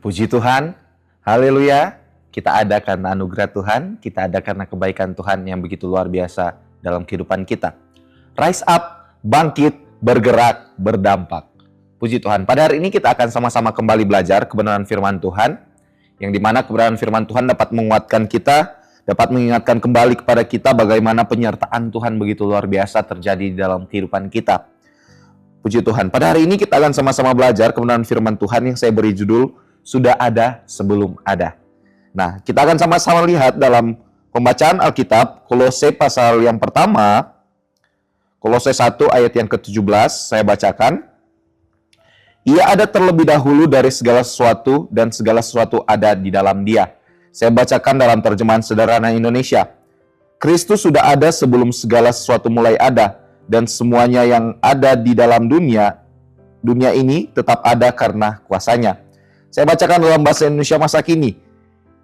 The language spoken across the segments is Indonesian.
Puji Tuhan, haleluya. Kita ada karena anugerah Tuhan, kita ada karena kebaikan Tuhan yang begitu luar biasa dalam kehidupan kita. Rise up, bangkit, bergerak, berdampak. Puji Tuhan, pada hari ini kita akan sama-sama kembali belajar kebenaran firman Tuhan, yang dimana kebenaran firman Tuhan dapat menguatkan kita, dapat mengingatkan kembali kepada kita bagaimana penyertaan Tuhan begitu luar biasa terjadi di dalam kehidupan kita. Puji Tuhan, pada hari ini kita akan sama-sama belajar kebenaran firman Tuhan yang saya beri judul, Sudah Ada Sebelum Ada. Nah, kita akan sama-sama lihat dalam pembacaan Alkitab, Kolose pasal yang pertama, Kolose 1 ayat yang ke-17, saya bacakan. Ia ada terlebih dahulu dari segala sesuatu dan segala sesuatu ada di dalam Dia. Saya bacakan dalam terjemahan sederhana Indonesia. Kristus sudah ada sebelum segala sesuatu mulai ada, dan semuanya yang ada di dalam dunia ini tetap ada karena kuasanya. Saya bacakan dalam bahasa Indonesia masa kini.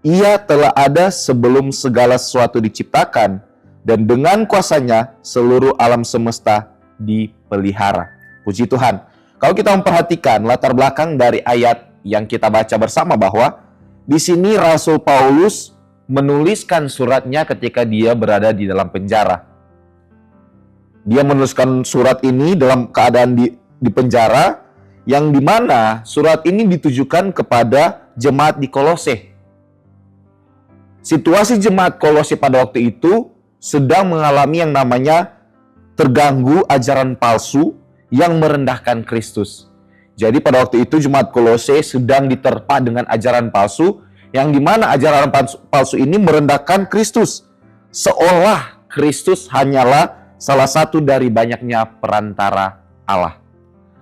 Ia telah ada sebelum segala sesuatu diciptakan, dan dengan kuasanya seluruh alam semesta dipelihara. Puji Tuhan. Kalau kita memperhatikan latar belakang dari ayat yang kita baca bersama, bahwa di sini Rasul Paulus menuliskan suratnya ketika dia berada di dalam penjara. Dia menuliskan surat ini dalam keadaan di penjara, yang dimana surat ini ditujukan kepada jemaat di Kolose. Situasi jemaat Kolose pada waktu itu sedang mengalami yang namanya terganggu ajaran palsu yang merendahkan Kristus. Jadi pada waktu itu jemaat Kolose sedang diterpa dengan ajaran palsu, yang dimana ajaran palsu ini merendahkan Kristus. Seolah Kristus hanyalah salah satu dari banyaknya perantara Allah.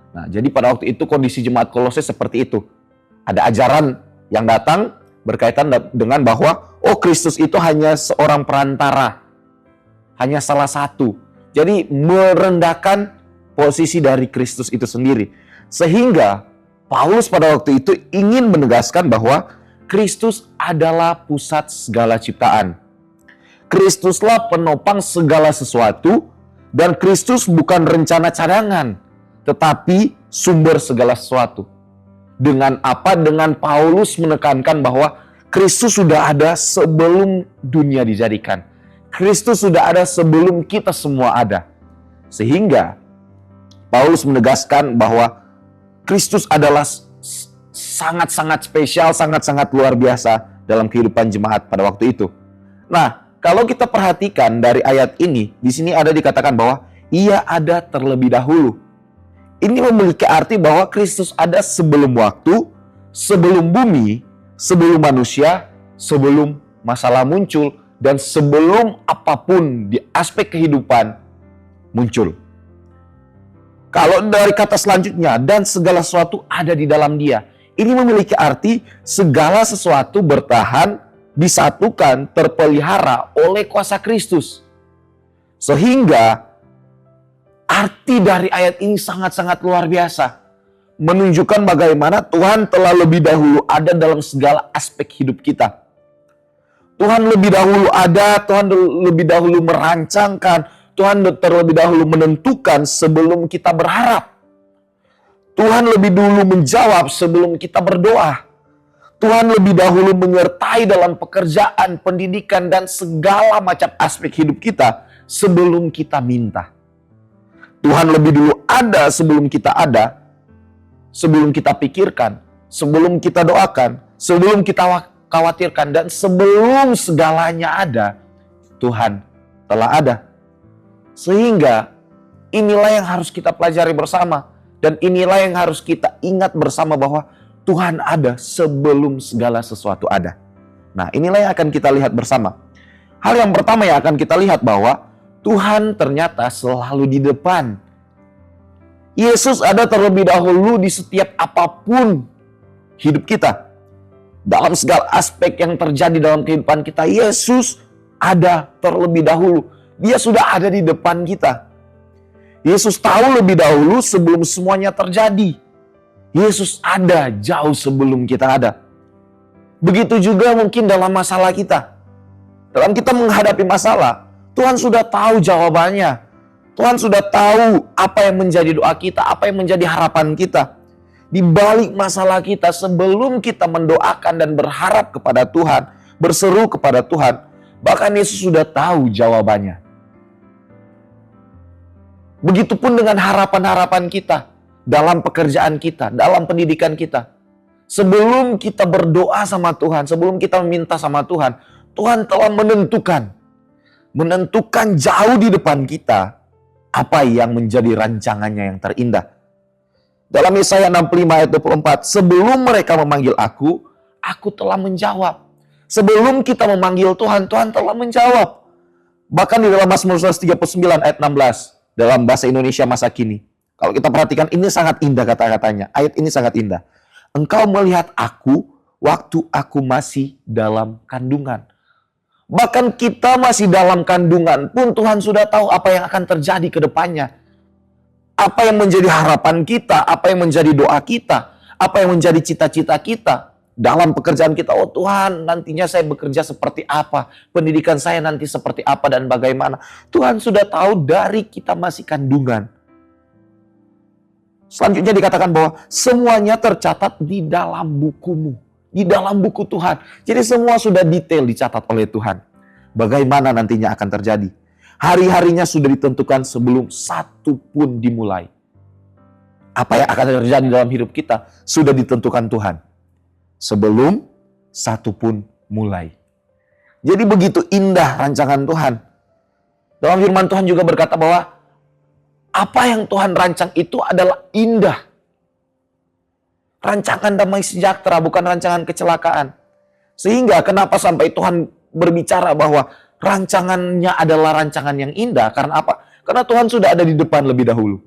Nah, jadi pada waktu itu kondisi jemaat Kolose seperti itu. Ada ajaran yang datang berkaitan dengan bahwa Kristus itu hanya seorang perantara, hanya salah satu. Jadi merendahkan posisi dari Kristus itu sendiri. Sehingga Paulus pada waktu itu ingin menegaskan bahwa Kristus adalah pusat segala ciptaan. Kristuslah penopang segala sesuatu, dan Kristus bukan rencana cadangan, tetapi sumber segala sesuatu. Dengan apa? Dengan Paulus menekankan bahwa Kristus sudah ada sebelum dunia dijadikan. Kristus sudah ada sebelum kita semua ada. Sehingga Paulus menegaskan bahwa Kristus adalah sangat-sangat spesial, sangat-sangat luar biasa dalam kehidupan jemaat pada waktu itu. Nah, kalau kita perhatikan dari ayat ini, di sini ada dikatakan bahwa ia ada terlebih dahulu. Ini memiliki arti bahwa Kristus ada sebelum waktu, sebelum bumi, sebelum manusia, sebelum masalah muncul, dan sebelum apapun di aspek kehidupan muncul. Kalau dari kata selanjutnya, dan segala sesuatu ada di dalam Dia, ini memiliki arti segala sesuatu bertahan, disatukan, terpelihara oleh kuasa Kristus. Sehingga arti dari ayat ini sangat-sangat luar biasa. Menunjukkan bagaimana Tuhan telah lebih dahulu ada dalam segala aspek hidup kita. Tuhan lebih dahulu ada, Tuhan lebih dahulu merancangkan, Tuhan terlebih dahulu menentukan sebelum kita berharap. Tuhan lebih dulu menjawab sebelum kita berdoa. Tuhan lebih dahulu menyertai dalam pekerjaan, pendidikan, dan segala macam aspek hidup kita sebelum kita minta. Tuhan lebih dulu ada sebelum kita ada, sebelum kita pikirkan, sebelum kita doakan, sebelum kita khawatirkan, dan sebelum segalanya ada, Tuhan telah ada. Sehingga inilah yang harus kita pelajari bersama, dan inilah yang harus kita ingat bersama bahwa Tuhan ada sebelum segala sesuatu ada. Nah, inilah yang akan kita lihat bersama. Hal yang pertama yang akan kita lihat bahwa Tuhan ternyata selalu di depan. Yesus ada terlebih dahulu di setiap apapun hidup kita. Dalam segala aspek yang terjadi dalam kehidupan kita, Yesus ada terlebih dahulu. Dia sudah ada di depan kita. Yesus tahu lebih dahulu sebelum semuanya terjadi. Yesus ada jauh sebelum kita ada. Begitu juga mungkin dalam masalah kita. Dalam kita menghadapi masalah, Tuhan sudah tahu jawabannya. Tuhan sudah tahu apa yang menjadi doa kita, apa yang menjadi harapan kita. Di balik masalah kita, sebelum kita mendoakan dan berharap kepada Tuhan, berseru kepada Tuhan, bahkan Yesus sudah tahu jawabannya. Begitupun dengan harapan-harapan kita, dalam pekerjaan kita, dalam pendidikan kita. Sebelum kita berdoa sama Tuhan, sebelum kita meminta sama Tuhan, Tuhan telah menentukan jauh di depan kita apa yang menjadi rancangannya yang terindah. Dalam Yesaya 65 ayat 24, sebelum mereka memanggil aku telah menjawab. Sebelum kita memanggil Tuhan, Tuhan telah menjawab. Bahkan di dalam Mazmur 139 ayat 16, dalam bahasa Indonesia masa kini. Kalau kita perhatikan, ini sangat indah kata-katanya. Ayat ini sangat indah. Engkau melihat aku waktu aku masih dalam kandungan. Bahkan kita masih dalam kandungan pun Tuhan sudah tahu apa yang akan terjadi ke depannya. Apa yang menjadi harapan kita, apa yang menjadi doa kita, apa yang menjadi cita-cita kita dalam pekerjaan kita. Oh Tuhan, nantinya saya bekerja seperti apa, pendidikan saya nanti seperti apa dan bagaimana. Tuhan sudah tahu dari kita masih kandungan. Selanjutnya dikatakan bahwa semuanya tercatat di dalam bukumu, di dalam buku Tuhan. Jadi semua sudah detail dicatat oleh Tuhan. Bagaimana nantinya akan terjadi. Hari-harinya sudah ditentukan sebelum satu pun dimulai. Apa yang akan terjadi dalam hidup kita sudah ditentukan Tuhan. Sebelum satu pun mulai. Jadi begitu indah rancangan Tuhan. Dalam firman Tuhan juga berkata bahwa apa yang Tuhan rancang itu adalah indah. Rancangan damai sejahtera, bukan rancangan kecelakaan. Sehingga kenapa sampai Tuhan berbicara bahwa rancangannya adalah rancangan yang indah. Karena apa? Karena Tuhan sudah ada di depan lebih dahulu.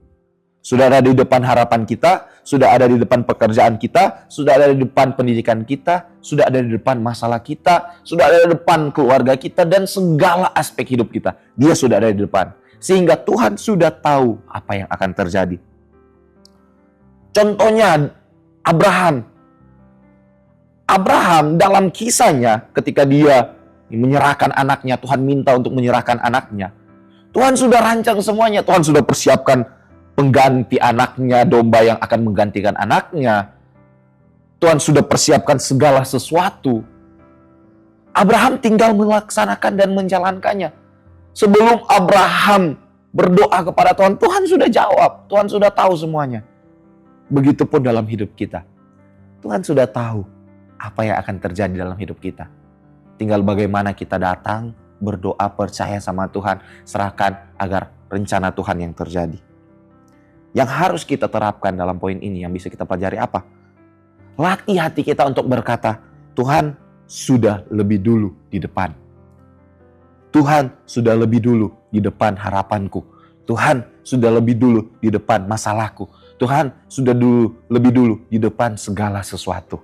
Sudah ada di depan harapan kita, sudah ada di depan pekerjaan kita, sudah ada di depan pendidikan kita, sudah ada di depan masalah kita, sudah ada di depan keluarga kita, dan segala aspek hidup kita. Dia sudah ada di depan. Sehingga Tuhan sudah tahu apa yang akan terjadi. Contohnya Abraham. Abraham dalam kisahnya ketika dia menyerahkan anaknya, Tuhan minta untuk menyerahkan anaknya. Tuhan sudah rancang semuanya. Tuhan sudah persiapkan pengganti anaknya, domba yang akan menggantikan anaknya. Tuhan sudah persiapkan segala sesuatu. Abraham tinggal melaksanakan dan menjalankannya. Sebelum Abraham berdoa kepada Tuhan, Tuhan sudah jawab. Tuhan sudah tahu semuanya. Begitupun dalam hidup kita. Tuhan sudah tahu apa yang akan terjadi dalam hidup kita. Tinggal bagaimana kita datang, berdoa, percaya sama Tuhan, serahkan agar rencana Tuhan yang terjadi. Yang harus kita terapkan dalam poin ini, yang bisa kita pelajari apa? Latih hati kita untuk berkata, Tuhan sudah lebih dulu di depan. Tuhan sudah lebih dulu di depan harapanku. Tuhan sudah lebih dulu di depan masalahku. Tuhan sudah lebih dulu di depan segala sesuatu.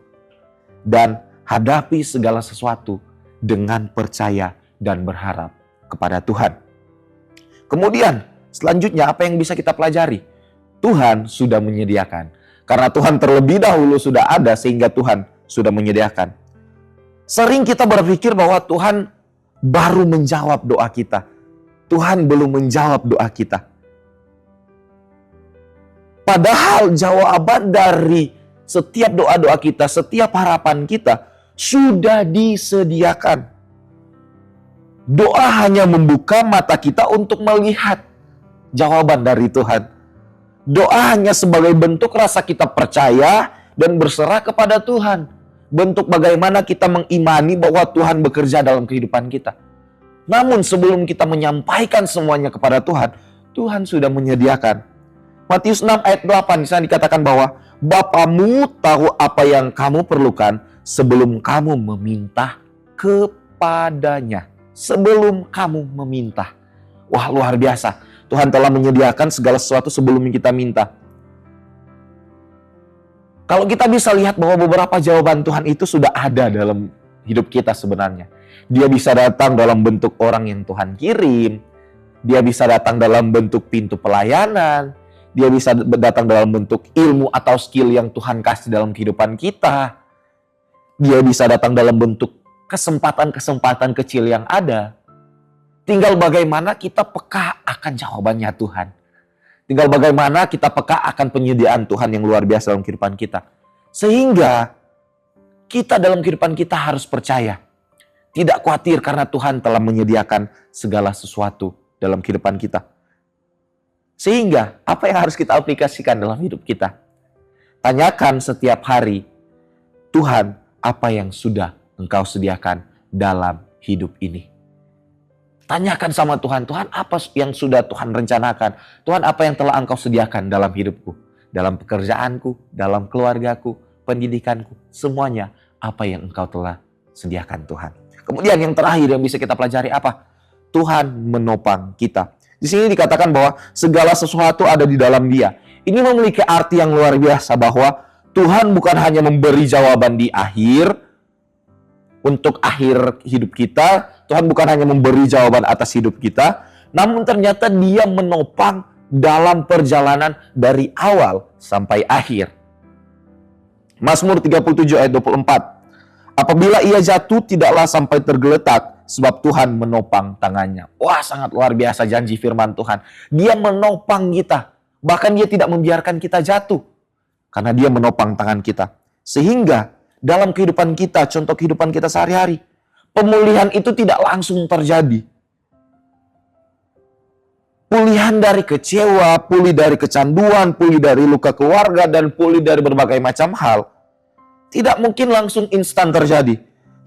Dan hadapi segala sesuatu dengan percaya dan berharap kepada Tuhan. Kemudian selanjutnya apa yang bisa kita pelajari? Tuhan sudah menyediakan. Karena Tuhan terlebih dahulu sudah ada sehingga Tuhan sudah menyediakan. Sering kita berpikir bahwa Tuhan baru menjawab doa kita. Tuhan belum menjawab doa kita. Padahal jawaban dari setiap doa-doa kita, setiap harapan kita sudah disediakan. Doa hanya membuka mata kita untuk melihat jawaban dari Tuhan. Doa hanya sebagai bentuk rasa kita percaya dan berserah kepada Tuhan. Bentuk bagaimana kita mengimani bahwa Tuhan bekerja dalam kehidupan kita. Namun sebelum kita menyampaikan semuanya kepada Tuhan, Tuhan sudah menyediakan. Matius 6 ayat 8 di sana dikatakan bahwa Bapamu tahu apa yang kamu perlukan sebelum kamu meminta kepadanya. Sebelum kamu meminta. Wah, luar biasa. Tuhan telah menyediakan segala sesuatu sebelum kita minta. Kalau kita bisa lihat bahwa beberapa jawaban Tuhan itu sudah ada dalam hidup kita sebenarnya. Dia bisa datang dalam bentuk orang yang Tuhan kirim. Dia bisa datang dalam bentuk pintu pelayanan. Dia bisa datang dalam bentuk ilmu atau skill yang Tuhan kasih dalam kehidupan kita. Dia bisa datang dalam bentuk kesempatan-kesempatan kecil yang ada. Tinggal bagaimana kita peka akan jawabannya Tuhan. Tinggal bagaimana kita peka akan penyediaan Tuhan yang luar biasa dalam kehidupan kita. Sehingga kita dalam kehidupan kita harus percaya. Tidak khawatir karena Tuhan telah menyediakan segala sesuatu dalam kehidupan kita. Sehingga apa yang harus kita aplikasikan dalam hidup kita? Tanyakan setiap hari, Tuhan, apa yang sudah Engkau sediakan dalam hidup ini? Tanyakan sama Tuhan, Tuhan apa yang sudah Tuhan rencanakan? Tuhan apa yang telah Engkau sediakan dalam hidupku? Dalam pekerjaanku, dalam keluargaku, pendidikanku, semuanya apa yang Engkau telah sediakan Tuhan. Kemudian yang terakhir yang bisa kita pelajari apa? Tuhan menopang kita. Di sini dikatakan bahwa segala sesuatu ada di dalam Dia. Ini memiliki arti yang luar biasa bahwa Tuhan bukan hanya memberi jawaban di akhir, untuk akhir hidup kita, Tuhan bukan hanya memberi jawaban atas hidup kita, namun ternyata Dia menopang dalam perjalanan dari awal sampai akhir. Mazmur 37 ayat 24. Apabila ia jatuh, tidaklah sampai tergeletak, sebab Tuhan menopang tangannya. Wah, sangat luar biasa janji firman Tuhan. Dia menopang kita. Bahkan Dia tidak membiarkan kita jatuh. Karena Dia menopang tangan kita. Sehingga dalam kehidupan kita, contoh kehidupan kita sehari-hari, pemulihan itu tidak langsung terjadi. Pulihan dari kecewa, pulih dari kecanduan, pulih dari luka keluarga, dan pulih dari berbagai macam hal. Tidak mungkin langsung instan terjadi.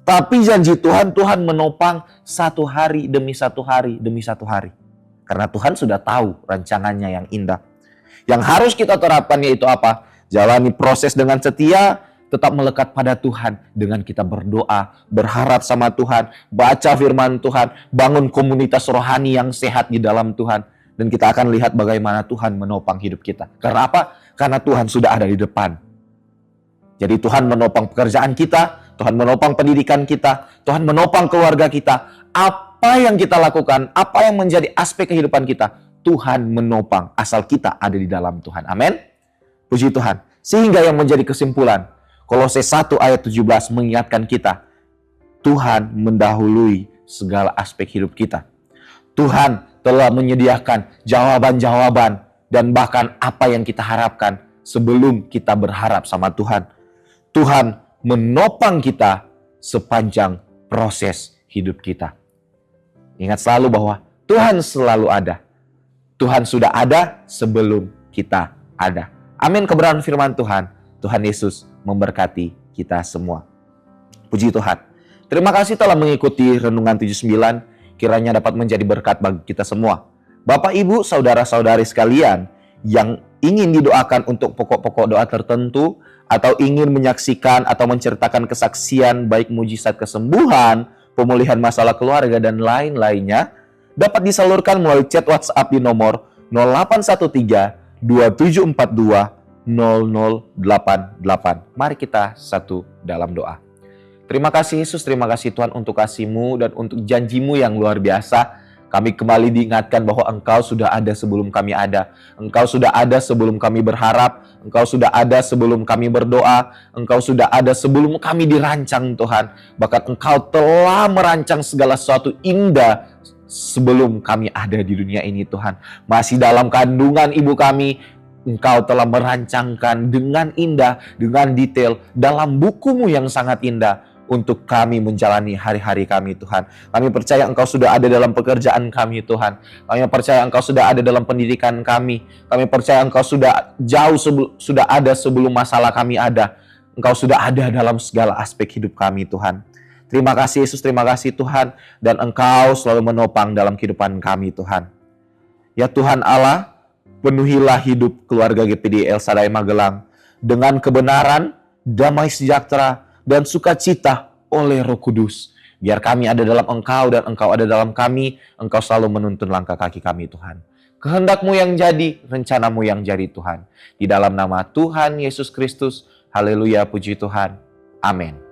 Tapi janji Tuhan, Tuhan menopang satu hari demi satu hari demi satu hari. Karena Tuhan sudah tahu rancangannya yang indah. Yang harus kita terapkan yaitu apa? Jalani proses dengan setia, tetap melekat pada Tuhan dengan kita berdoa, berharap sama Tuhan, baca firman Tuhan, bangun komunitas rohani yang sehat di dalam Tuhan. Dan kita akan lihat bagaimana Tuhan menopang hidup kita. Karena apa? Karena Tuhan sudah ada di depan. Jadi Tuhan menopang pekerjaan kita, Tuhan menopang pendidikan kita, Tuhan menopang keluarga kita. Apa yang kita lakukan, apa yang menjadi aspek kehidupan kita, Tuhan menopang asal kita ada di dalam Tuhan. Amin. Puji Tuhan. Sehingga yang menjadi kesimpulan, Kolose 1 ayat 17 mengingatkan kita, Tuhan mendahului segala aspek hidup kita. Tuhan telah menyediakan jawaban-jawaban dan bahkan apa yang kita harapkan sebelum kita berharap sama Tuhan. Tuhan menopang kita sepanjang proses hidup kita. Ingat selalu bahwa Tuhan selalu ada. Tuhan sudah ada sebelum kita ada. Amin, kebenaran firman Tuhan. Tuhan Yesus memberkati kita semua. Puji Tuhan. Terima kasih telah mengikuti Renungan 79. Kiranya dapat menjadi berkat bagi kita semua. Bapak, Ibu, saudara-saudari sekalian yang ingin didoakan untuk pokok-pokok doa tertentu, atau ingin menyaksikan atau menceritakan kesaksian baik mujizat kesembuhan, pemulihan masalah keluarga, dan lain-lainnya, dapat disalurkan melalui chat WhatsApp di nomor 0813 2742 0088. Mari kita satu dalam doa. Terima kasih Yesus, terima kasih Tuhan untuk kasih-Mu dan untuk janji-Mu yang luar biasa. Kami kembali diingatkan bahwa Engkau sudah ada sebelum kami ada. Engkau sudah ada sebelum kami berharap. Engkau sudah ada sebelum kami berdoa. Engkau sudah ada sebelum kami dirancang Tuhan. Bahkan Engkau telah merancang segala sesuatu indah sebelum kami ada di dunia ini Tuhan. Masih dalam kandungan ibu kami, Engkau telah merancangkan dengan indah, dengan detail dalam buku-Mu yang sangat indah untuk kami menjalani hari-hari kami Tuhan. Kami percaya Engkau sudah ada dalam pekerjaan kami Tuhan. Kami percaya Engkau sudah ada dalam pendidikan kami. Kami percaya Engkau sudah sudah ada sebelum masalah kami ada. Engkau sudah ada dalam segala aspek hidup kami Tuhan. Terima kasih Yesus, terima kasih Tuhan. Dan Engkau selalu menopang dalam kehidupan kami Tuhan. Ya Tuhan Allah, penuhilah hidup keluarga GPD El Shaddai Magelang dengan kebenaran, damai sejahtera, dan sukacita oleh Roh Kudus. Biar kami ada dalam Engkau dan Engkau ada dalam kami. Engkau selalu menuntun langkah kaki kami Tuhan. Kehendak-Mu yang jadi, rencana-Mu yang jadi Tuhan. Di dalam nama Tuhan Yesus Kristus, haleluya, puji Tuhan. Amin.